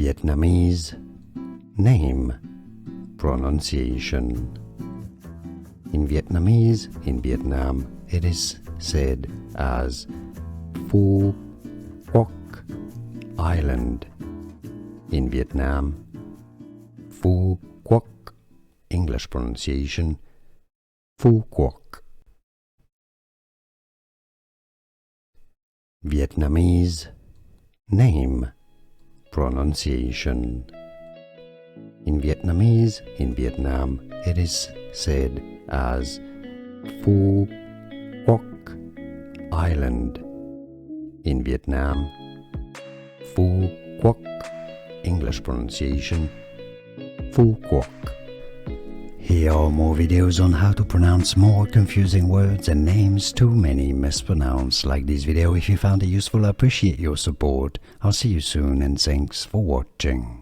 Vietnamese name pronunciation. In Vietnamese, in Vietnam, it is said as Phu Quoc Island. In Vietnam, Phu Quoc, English pronunciation, Phu Quoc. Vietnamese name pronunciation. In Vietnamese, in Vietnam, it is said as Phu Quoc Island. In Vietnam, Phu Quoc, English pronunciation, Phu Quoc. Here are more videos on how to pronounce more confusing words and names too many mispronounced. Like this video if you found it useful. I appreciate your support. I'll see you soon and thanks for watching.